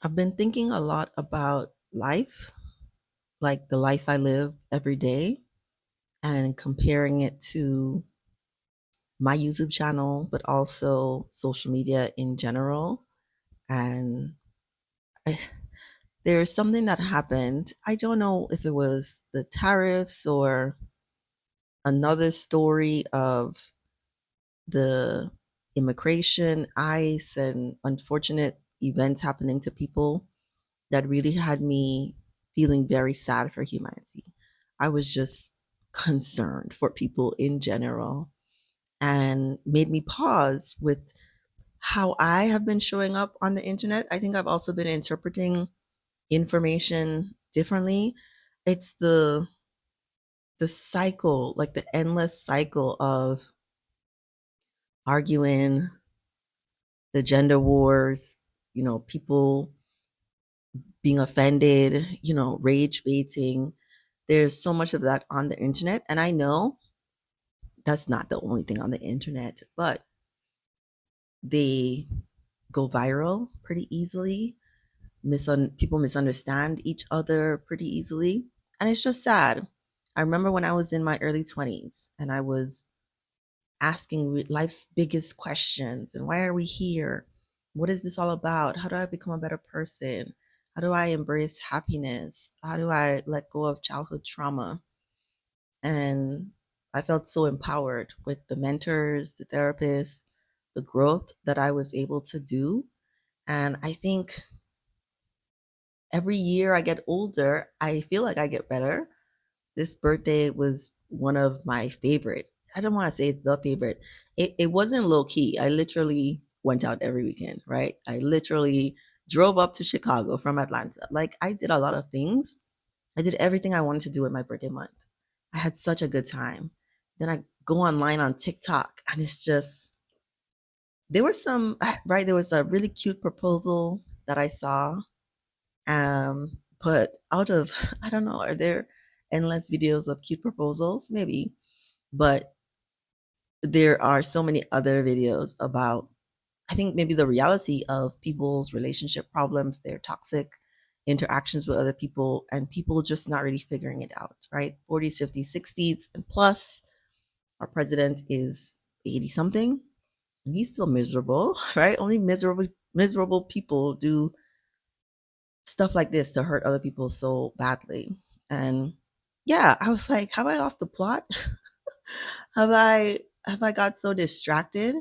I've been thinking a lot about life, like the life I live every day, and comparing it to my YouTube channel, but also social media in general. And I, there's something that happened. I don't know if it was the tariffs or another story of the immigration, ICE, and unfortunate events happening to people that really had me feeling very sad for humanity. I was just concerned for people in general and made me pause with how I have been showing up on the internet. I think I've also been interpreting information differently. It's the cycle, like the endless cycle of arguing, the gender wars, people being offended, rage baiting. There's so much of that on the internet. And I know that's not the only thing on the internet, but they go viral pretty easily. People misunderstand each other pretty easily. And it's just sad. I remember when I was in my early 20s and I was asking life's biggest questions and why are we here? What is this all about? How do I become a better person? How do I embrace happiness? How do I let go of childhood trauma? And I felt so empowered with the mentors, the therapists, the growth that I was able to do. And I think every year I get older, I feel like I get better. This birthday was one of my favorite. I don't want to say it's the favorite. It wasn't low key. I literally went out every weekend, right? I literally drove up to Chicago from Atlanta. Like I did a lot of things. I did everything I wanted to do in my birthday month. I had such a good time. Then I go online on TikTok and it's just there were some right, there was a really cute proposal that I saw. But out of I don't know, are there endless videos of cute proposals? Maybe. But there are so many other videos about I think maybe the reality of people's relationship problems, their toxic interactions with other people, and people just not really figuring it out, right? 40s, 50s, 60s, and plus, our president is 80 something, and he's still miserable, right? Only miserable people do stuff like this to hurt other people so badly. And yeah, I was like, have I lost the plot? Have I got so distracted?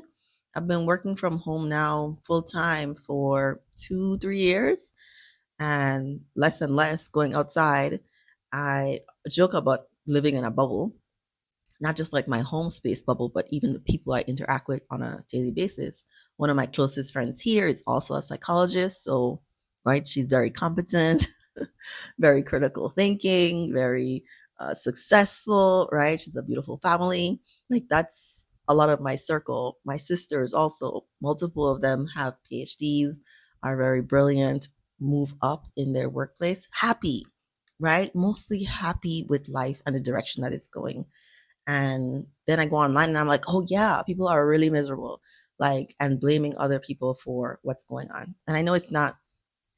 I've been working from home now full time for 2, 3 years and less going outside. I joke about living in a bubble, not just like my home space bubble, but even the people I interact with on a daily basis. One of my closest friends here is also a psychologist. So, right, she's very competent, very critical thinking, very successful, right? She's a beautiful family. Like, that's a lot of my circle. My sisters also, multiple of them have PhDs, are very brilliant, move up in their workplace, happy, right? Mostly happy with life and the direction that it's going. And then I go online and I'm like, oh yeah, people are really miserable, like, and blaming other people for what's going on. And I know it's not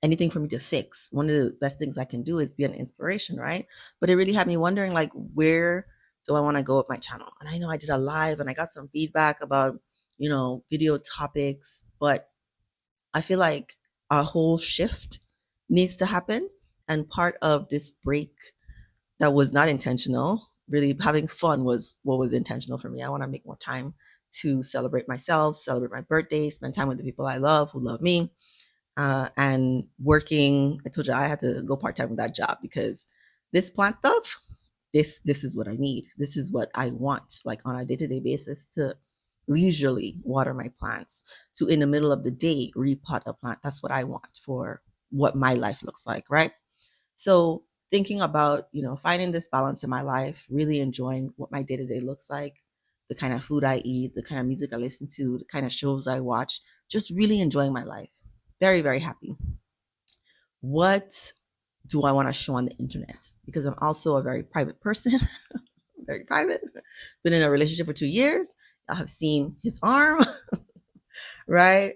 anything for me to fix. One of the best things I can do is be an inspiration, right? But it really had me wondering, like, where do I want to go with my channel? And I know I did a live and I got some feedback about, video topics, but I feel like a whole shift needs to happen. And part of this break that was not intentional. Really having fun was what was intentional for me. I want to make more time to celebrate myself, celebrate my birthday, spend time with the people I love who love me, and working. I told you I had to go part time with that job because this plant stuff, this is what I need. This is what I want, like on a day to day basis to leisurely water my plants, to in the middle of the day repot a plant. That's what I want for what my life looks like, right? So thinking about, finding this balance in my life, really enjoying what my day to day looks like, the kind of food I eat, the kind of music I listen to, the kind of shows I watch, just really enjoying my life. Very, very happy. What do I want to show on the internet? Because I'm also a very private person, very private. Been in a relationship for 2 years. I have seen his arm, right?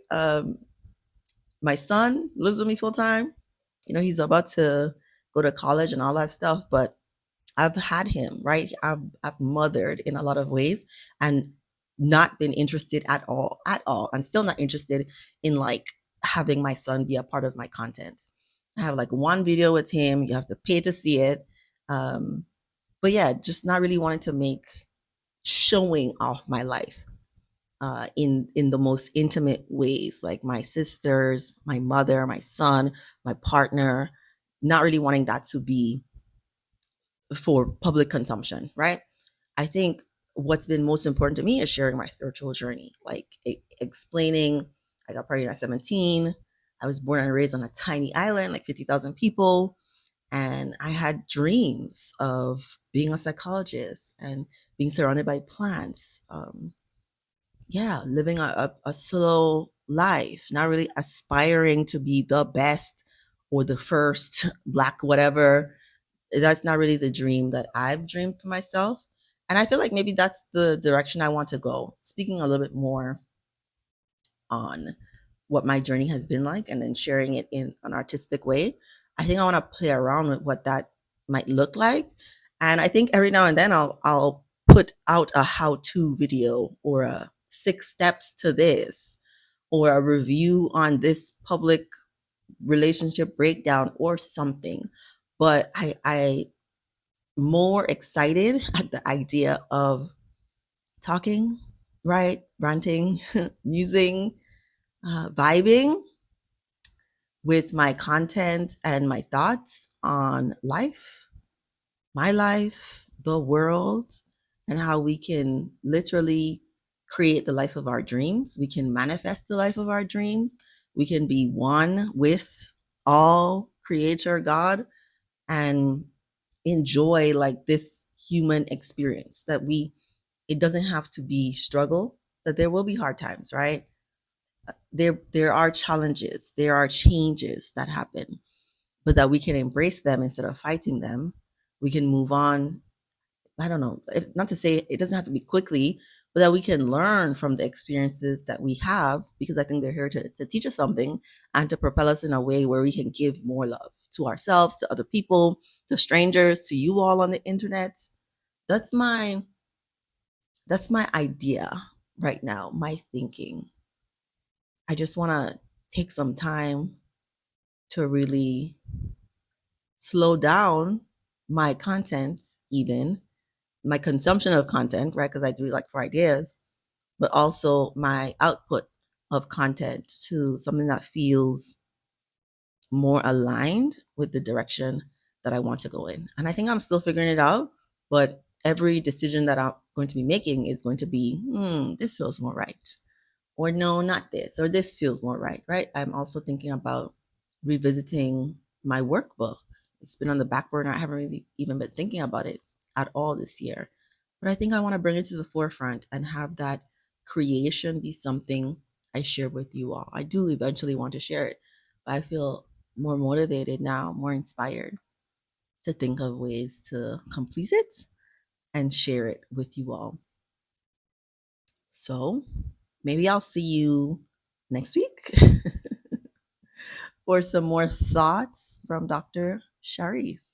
My son lives with me full time. He's about to go to college and all that stuff, but I've had him, right? I've mothered in a lot of ways and not been interested at all. I'm still not interested in like having my son be a part of my content. I have like one video with him. You have to pay to see it. Um, but yeah, just not really wanting to make showing off my life in the most intimate ways, like my sisters, my mother, my son, my partner. Not really wanting that to be for public consumption, right? I think what's been most important to me is sharing my spiritual journey, like explaining. I got pregnant at 17. I was born and raised on a tiny island, like 50,000 people. And I had dreams of being a psychologist and being surrounded by plants. Yeah, living a slow life, not really aspiring to be the best or the first Black whatever. That's not really the dream that I've dreamed for myself. And I feel like maybe that's the direction I want to go. Speaking a little bit more on what my journey has been like and then sharing it in an artistic way. I think I want to play around with what that might look like. And I think every now and then I'll put out a how-to video or a 6 steps to this or a review on this public relationship breakdown or something. But I more excited at the idea of talking, right? Ranting, musing, vibing with my content and my thoughts on life, my life, the world, and how we can literally create the life of our dreams. We can manifest the life of our dreams. We can be one with all creator God and enjoy like this human experience that it doesn't have to be struggle, that there will be hard times, right? There are challenges, there are changes that happen, but that we can embrace them instead of fighting them. We can move on. I don't know, not to say it doesn't have to be quickly, but that we can learn from the experiences that we have, because I think they're here to teach us something and to propel us in a way where we can give more love to ourselves, to other people, to strangers, to you all on the internet. That's my idea right now, my thinking. I just want to take some time to really slow down my content, even my consumption of content, right? Because I do like for ideas, but also my output of content to something that feels more aligned with the direction that I want to go in. And I think I'm still figuring it out, but every decision that I'm going to be making is going to be, this feels more right. Or no, not this, or this feels more right, right? I'm also thinking about revisiting my workbook. It's been on the back burner. I haven't really even been thinking about it at all this year. But I think I want to bring it to the forefront and have that creation be something I share with you all. I do eventually want to share it, but I feel more motivated now, more inspired to think of ways to complete it and share it with you all. So maybe I'll see you next week for some more thoughts from Dr. Shareece.